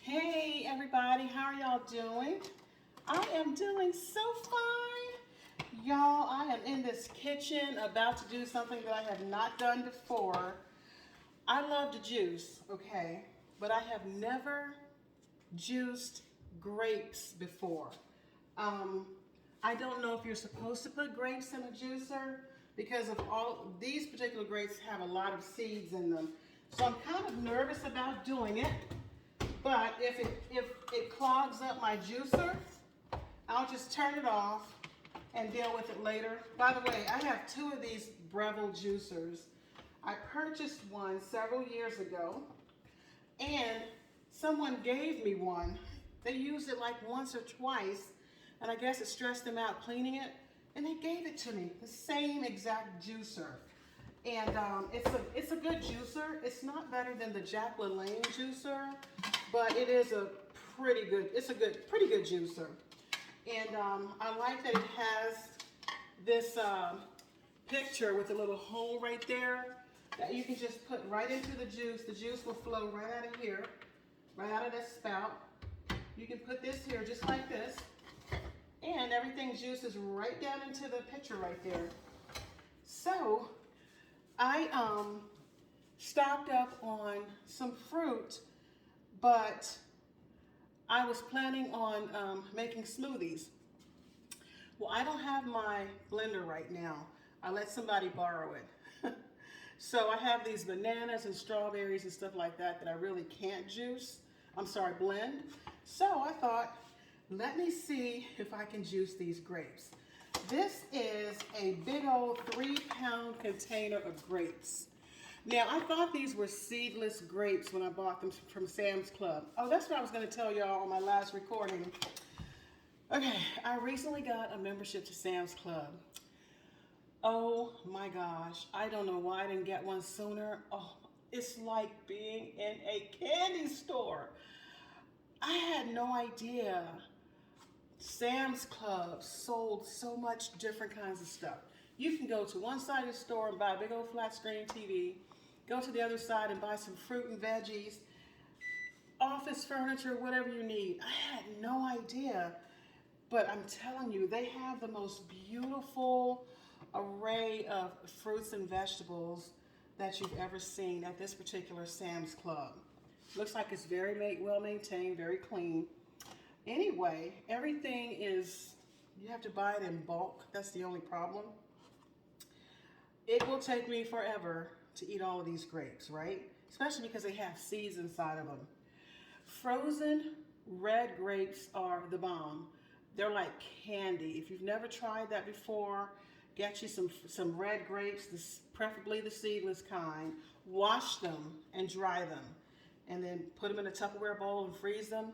Hey everybody, how are y'all doing? I am doing so fine. Y'all, I am in this kitchen about to do something that I have not done before. I love to juice, okay, but I have never juiced grapes before. Um, I don't know if you're supposed to put grapes in a juicer because of all these particular grapes have a lot of seeds in them. So I'm kind of nervous about doing it. But if it clogs up my juicer, I'll just turn it off and deal with it later. By the way, I have two of these Breville juicers. I purchased one several years ago, and someone gave me one. They used it like once or twice, and I guess it stressed them out cleaning it, and they gave it to me, the same exact juicer. And it's a good juicer. It's not better than the Jack LaLanne juicer, but it is a pretty good juicer. And I like that it has this picture with a little hole right there that you can just put right into the juice. The juice will flow right out of here, right out of this spout. You can put this here just like this, and everything juices right down into the pitcher right there. So I stocked up on some fruit, but I was planning on making smoothies. Well, I don't have my blender right now. I let somebody borrow it. So I have these bananas and strawberries and stuff like that that I really can't blend. So I thought, let me see if I can juice these grapes. This is a big old 3-pound container of grapes. Now, I thought these were seedless grapes when I bought them from Sam's Club. Oh, that's what I was going to tell y'all on my last recording. Okay, I recently got a membership to Sam's Club. Oh my gosh, I don't know why I didn't get one sooner. Oh, it's like being in a candy store. I had no idea Sam's Club sold so much different kinds of stuff. You can go to one side of the store and buy a big old flat screen TV, go to the other side and buy some fruit and veggies, office furniture, whatever you need. I had no idea, but I'm telling you, they have the most beautiful array of fruits and vegetables that you've ever seen at this particular Sam's Club. Looks like it's very well maintained, very clean. Anyway, everything is, you have to buy it in bulk. That's the only problem. It will take me forever to eat all of these grapes, right? Especially because they have seeds inside of them. Frozen red grapes are the bomb. They're like candy. If you've never tried that before, get you some red grapes, preferably the seedless kind. Wash them and dry them. And then put them in a Tupperware bowl and freeze them.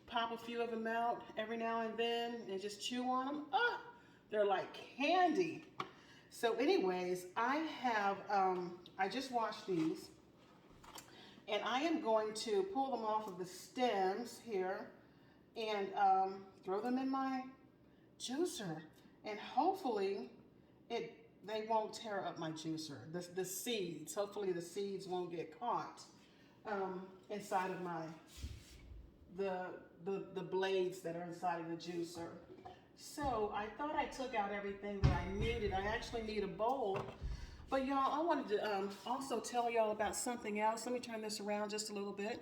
Pop a few of them out every now and then and just chew on them. Ah, they're like candy. So anyways, I just washed these, and I am going to pull them off of the stems here and throw them in my juicer, and hopefully they won't tear up my juicer. The seeds, hopefully the seeds won't get caught inside of the blades that are inside of the juicer. So I thought I took out everything that I needed. I actually need a bowl. But y'all, I wanted to also tell y'all about something else. Let me turn this around just a little bit.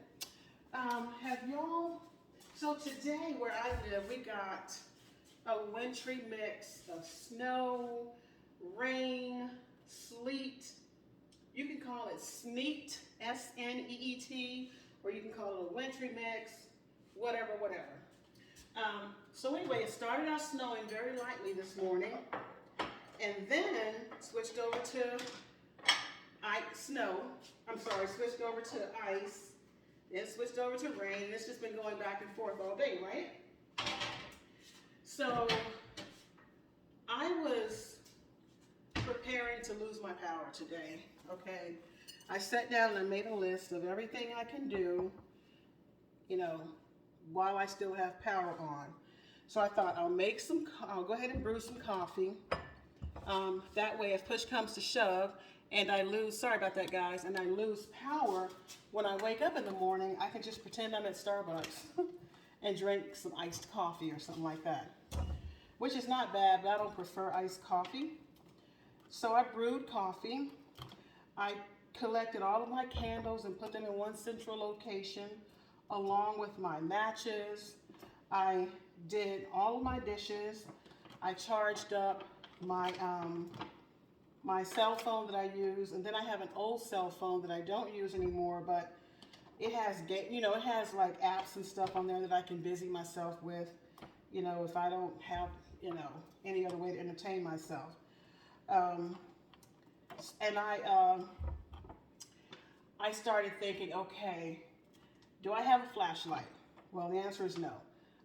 So today where I live, we got a wintry mix of snow, rain, sleet. You can call it sneet, S-N-E-E-T, or you can call it a wintry mix, whatever. So anyway, it started out snowing very lightly this morning, and then switched over to switched over to ice, then switched over to rain, and it's just been going back and forth all day, right? So I was preparing to lose my power today, okay? I sat down and I made a list of everything I can do, while I still have power on. So I thought I'll go ahead and brew some coffee. That way, if push comes to shove and I lose, sorry about that guys, and I lose power, when I wake up in the morning, I can just pretend I'm at Starbucks and drink some iced coffee or something like that, which is not bad, but I don't prefer iced coffee. So I brewed coffee. I collected all of my candles and put them in one central location, along with my matches. I did all of my dishes. I charged up my my cell phone that I use, and then I have an old cell phone that I don't use anymore, but it has it has like apps and stuff on there that I can busy myself with, if I don't have any other way to entertain myself. And I started thinking, okay, do I have a flashlight? Well, the answer is no.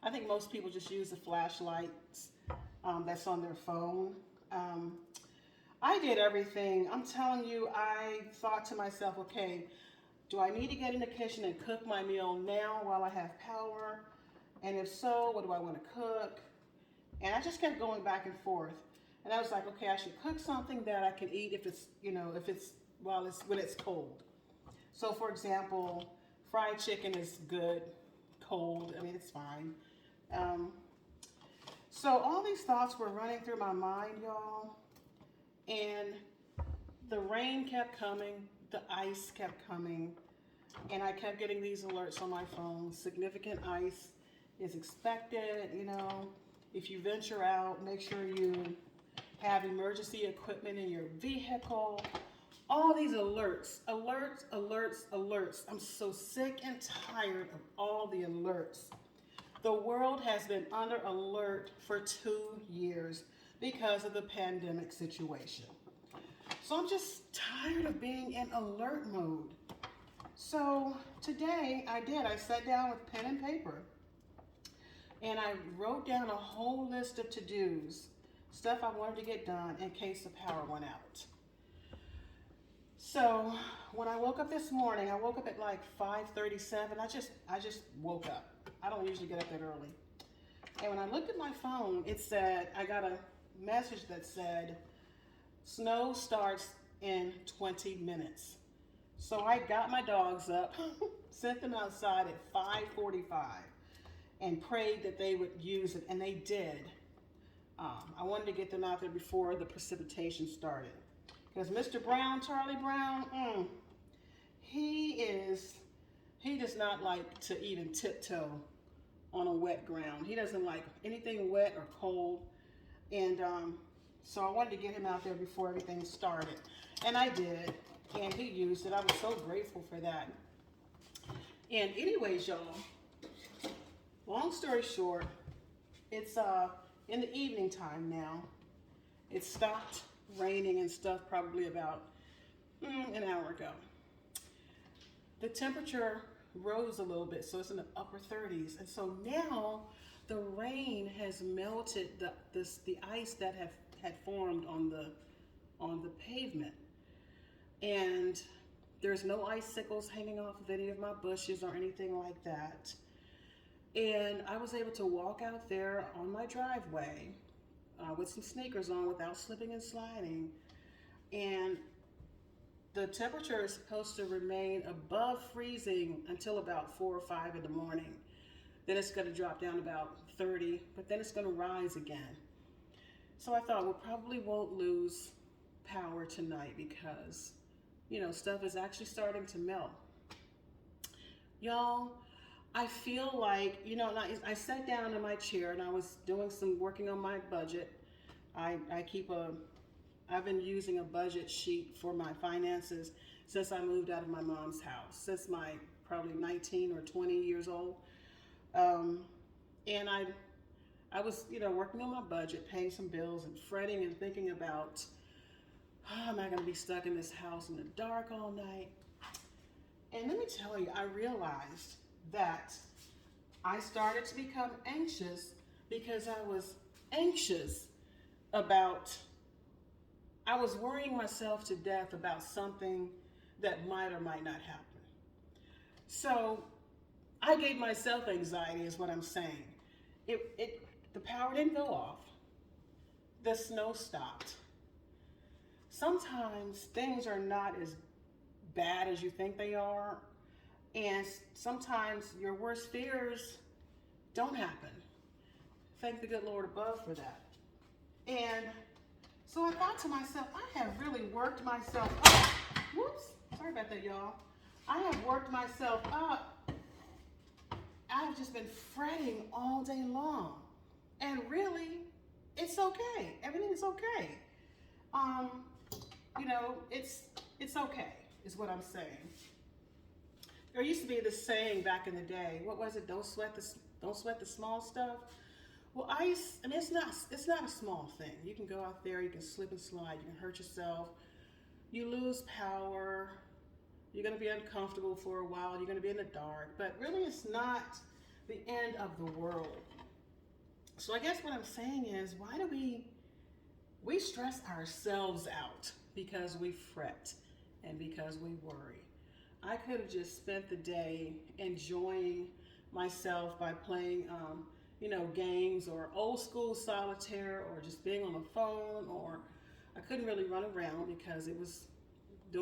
I think most people just use the flashlights that's on their phone. I did everything. I'm telling you, I thought to myself, okay, do I need to get in the kitchen and cook my meal now while I have power? And if so, what do I want to cook? And I just kept going back and forth. And I was like, okay, I should cook something that I can eat if it's, when it's cold. So for example, fried chicken is good, cold. I mean, it's fine. So all these thoughts were running through my mind, y'all. And the rain kept coming, the ice kept coming, and I kept getting these alerts on my phone. Significant ice is expected, If you venture out, make sure you have emergency equipment in your vehicle. All these alerts. I'm so sick and tired of all the alerts. The world has been under alert for 2 years because of the pandemic situation. So I'm just tired of being in alert mode. So today I sat down with pen and paper and I wrote down a whole list of to-dos, stuff I wanted to get done in case the power went out. So when I woke up this morning, I woke up at like 5:37. I just woke up. I don't usually get up that early. And when I looked at my phone, it said, I got a message that said, snow starts in 20 minutes. So I got my dogs up, sent them outside at 5:45, and prayed that they would use it, and they did. I wanted to get them out there before the precipitation started. Because Mr. Brown, Charlie Brown, he does not like to even tiptoe on a wet ground. He doesn't like anything wet or cold. And so I wanted to get him out there before everything started. And I did. And he used it. I was so grateful for that. And anyways, y'all, long story short, it's in the evening time now. It stopped raining and stuff probably about an hour ago. The temperature rose a little bit, so it's in the upper 30s. And so now the rain has melted the ice that had formed on the pavement. And there's no icicles hanging off of any of my bushes or anything like that. And I was able to walk out there on my driveway with some sneakers on without slipping and sliding. And the temperature is supposed to remain above freezing until about 4 or 5 in the morning. Then it's going to drop down about 30, but then it's going to rise again. So I thought we probably won't lose power tonight because, stuff is actually starting to melt. Y'all, I feel like, I sat down in my chair and I was working on my budget. I've been using a budget sheet for my finances since I moved out of my mom's house, since my probably 19 or 20 years old. And I was, working on my budget, paying some bills and fretting and thinking about, am I going to be stuck in this house in the dark all night? And let me tell you, I realized that I started to become anxious because I was worrying myself to death about something that might or might not happen. So I gave myself anxiety is what I'm saying. The power didn't go off. The snow stopped. sometimes things are not as bad as you think they are. And sometimes your worst fears don't happen. Thank the good Lord above for that. And so I thought to myself, I have really worked myself up. Whoops, sorry about that, y'all. I have worked myself up. I've just been fretting all day long. And really, it's okay. Everything's okay. It's okay, is what I'm saying. There used to be this saying back in the day. What was it? Don't sweat the small stuff. Well, it's not a small thing. You can go out there, you can slip and slide, you can hurt yourself, you lose power, you're gonna be uncomfortable for a while, you're gonna be in the dark, but really it's not the end of the world. So I guess what I'm saying is, why do we stress ourselves out because we fret and because we worry? I could have just spent the day enjoying myself by playing games or old school solitaire, or just being on the phone, or I couldn't really run around because it was it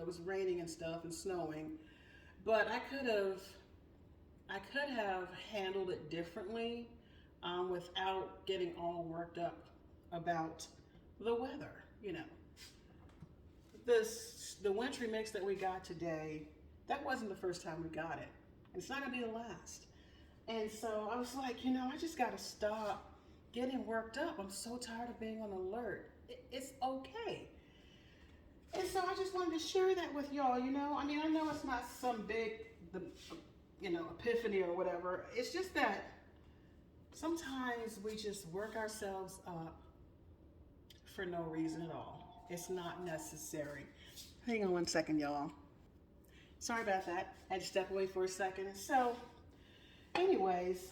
was raining and stuff and snowing. But I could have handled it differently without getting all worked up about the weather, The wintry mix that we got today, that wasn't the first time we got it. It's not gonna be the last. And so I was like, I just gotta stop getting worked up. I'm so tired of being on alert. It's okay. And so I just wanted to share that with y'all, I know it's not some big, epiphany or whatever. It's just that sometimes we just work ourselves up for no reason at all. It's not necessary. Hang on one second, y'all. Sorry about that. I had to step away for a second. So, anyways,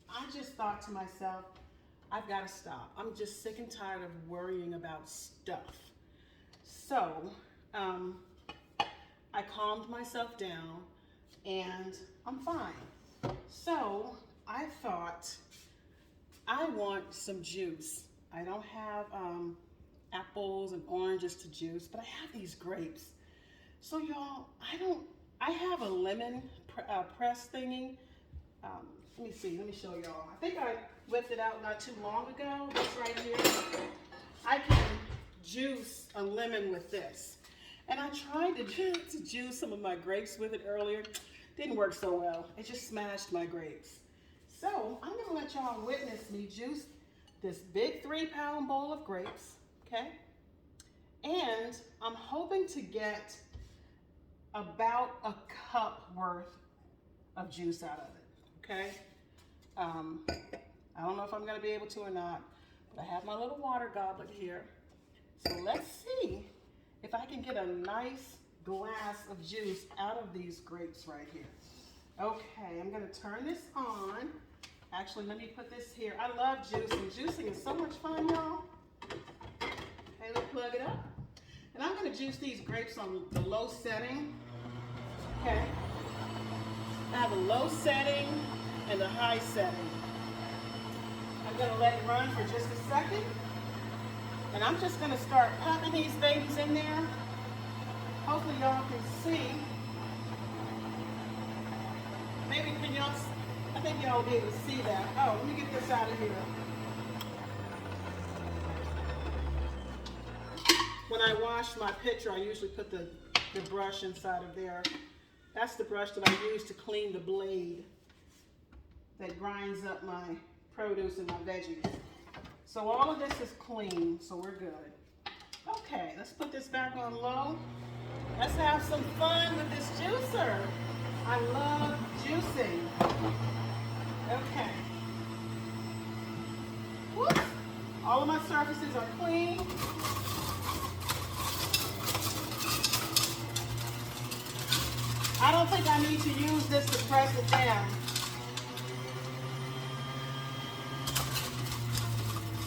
I just thought to myself, I've got to stop. I'm just sick and tired of worrying about stuff. So, I calmed myself down and I'm fine. So, I thought I want some juice. I don't have apples and oranges to juice, but I have these grapes. So y'all, I have a lemon press thingy. Let me show y'all. I think I whipped it out not too long ago. This right here. I can juice a lemon with this. And I tried to juice some of my grapes with it earlier. Didn't work so well. It just smashed my grapes. So I'm gonna let y'all witness me juice this big 3-pound bowl of grapes, okay? And I'm hoping to get about a cup worth of juice out of it, okay? I don't know if I'm gonna be able to or not, but I have my little water goblet here. So let's see if I can get a nice glass of juice out of these grapes right here. Okay, I'm gonna turn this on. Actually, let me put this here. I love juicing. Juicing is so much fun, y'all. Okay, let's plug it up. And I'm gonna juice these grapes on the low setting. Okay. I have a low setting and a high setting. I'm gonna let it run for just a second. And I'm just gonna start popping these babies in there. Hopefully y'all can see. Maybe can y'all, I think y'all will be able to see that. Oh, let me get this out of here. When I wash my pitcher, I usually put the brush inside of there. That's the brush that I use to clean the blade that grinds up my produce and my veggies. So all of this is clean, so we're good. Okay, let's put this back on low. Let's have some fun with this juicer. I love juicing. Okay. Whoops. All of my surfaces are clean. I don't think I need to use this to press it down,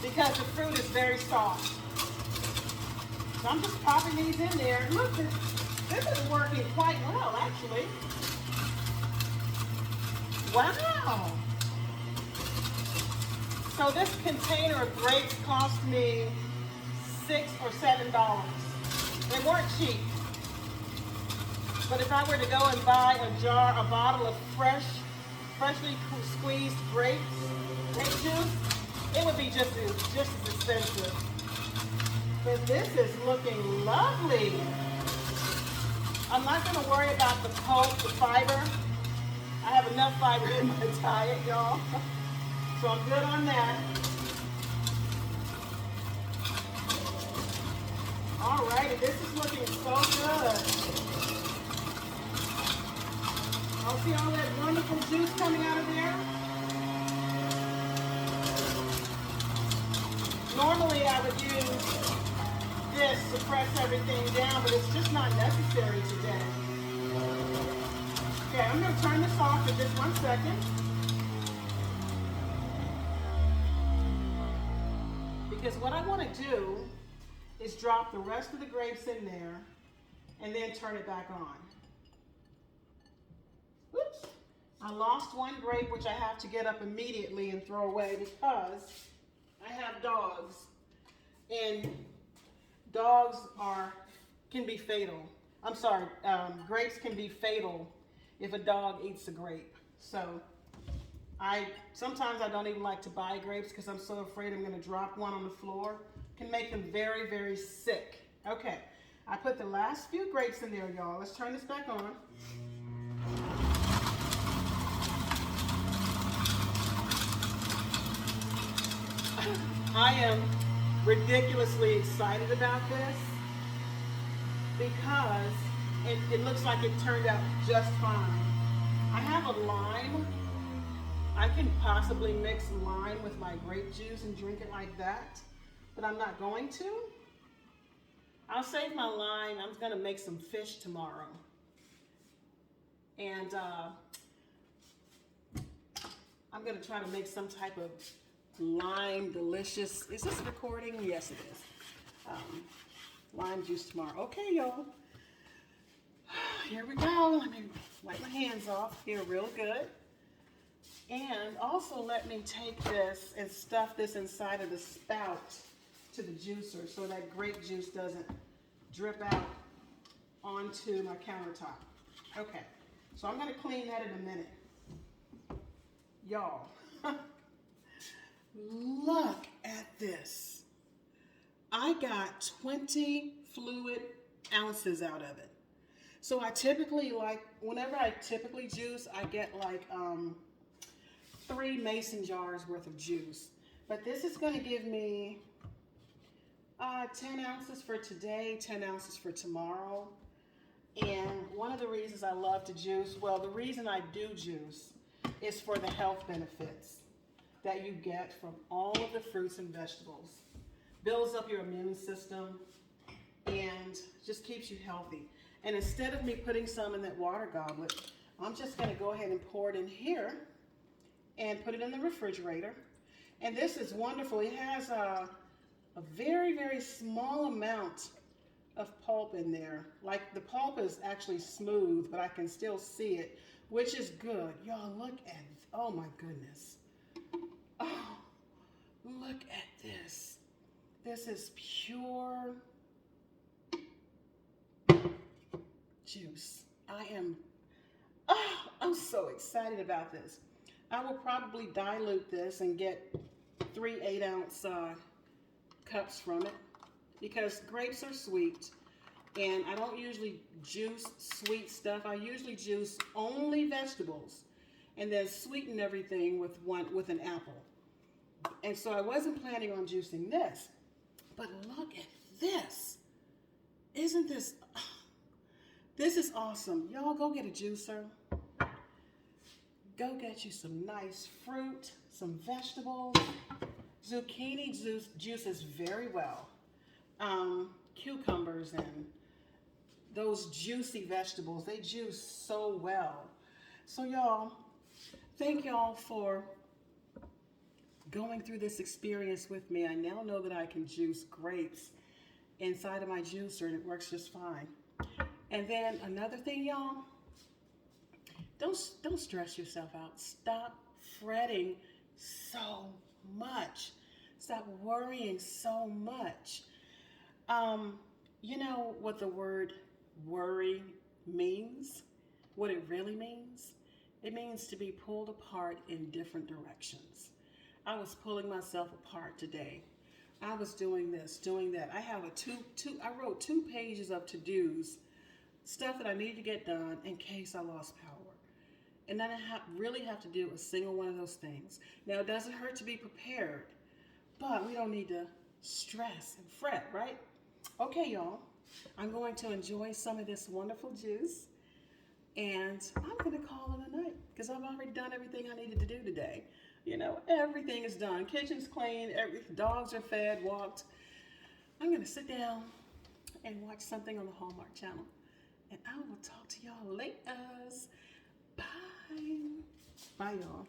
because the fruit is very soft. So I'm just popping these in there. Look, this is working quite well, actually. Wow. So this container of grapes cost me $6 or $7. They weren't cheap. But if I were to go and buy a bottle of freshly squeezed grape juice, it would be just as expensive. But this is looking lovely. I'm not going to worry about the pulp, the fiber. I have enough fiber in my diet, y'all. So I'm good on that. Alrighty, this is looking so good. I'll see all that wonderful juice coming out of there. Normally I would use this to press everything down, but it's just not necessary today. Okay, I'm going to turn this off for just 1 second. Because what I want to do is drop the rest of the grapes in there and then turn it back on. Whoops. I lost one grape, which I have to get up immediately and throw away because I have dogs. And dogs can be fatal. I'm sorry, grapes can be fatal if a dog eats a grape. So sometimes I don't even like to buy grapes because I'm so afraid I'm going to drop one on the floor. Can make them very, very sick. Okay, I put the last few grapes in there, y'all. Let's turn this back on. I am ridiculously excited about this because it looks like it turned out just fine. I have a lime. I can possibly mix lime with my grape juice and drink it like that, but I'm not going to. I'll save my lime. I'm going to make some fish tomorrow. And I'm going to try to make some type of lime delicious. Is this recording? Yes, it is. Lime juice tomorrow. Okay, y'all. Here we go. Let me wipe my hands off here real good. And also let me take this and stuff this inside of the spout to the juicer so that grape juice doesn't drip out onto my countertop. Okay, so I'm going to clean that in a minute. Y'all, look at this. I got 20 fluid ounces out of it. So I typically whenever I typically juice, I get like 3 mason jars worth of juice. But this is going to give me 10 ounces for today, 10 ounces for tomorrow. And one of the reasons I love to juice, well, the reason I do juice is for the health benefits that you get from all of the fruits and vegetables. Builds up your immune system and just keeps you healthy. And instead of me putting some in that water goblet, I'm just going to go ahead and pour it in here and put it in the refrigerator. And this is wonderful. It has a very, very small amount of pulp in there. Like the pulp is actually smooth, but I can still see it, which is good. Y'all look at, oh my goodness. Oh, look at this. This is pure juice. I'm so excited about this. I will probably dilute this and get 3 8-ounce cups from it because grapes are sweet and I don't usually juice sweet stuff. I usually juice only vegetables and then sweeten everything with an apple. And so I wasn't planning on juicing this, but look at this. Isn't this, this is awesome. Y'all go get a juicer. Go get you some nice fruit, some vegetables. Zucchini juices very well. Cucumbers and those juicy vegetables, they juice so well. So y'all, thank y'all for going through this experience with me. I now know that I can juice grapes inside of my juicer and it works just fine. And then another thing, y'all, don't stress yourself out. Stop fretting so much. Stop worrying so much. Um, you know what the word worry means? What it really means? It means to be pulled apart in different directions. I was pulling myself apart today. I was doing this, doing that. I have I wrote 2 pages of to-dos, stuff that I needed to get done in case I lost power. And then really have to do a single one of those things. Now, it doesn't hurt to be prepared, but we don't need to stress and fret, right? Okay, y'all. I'm going to enjoy some of this wonderful juice, and I'm going to call it a night because I've already done everything I needed to do today. You know, everything is done. Kitchen's clean. Dogs are fed, walked. I'm going to sit down and watch something on the Hallmark Channel, and I will talk to y'all later. Bye. Bye, y'all.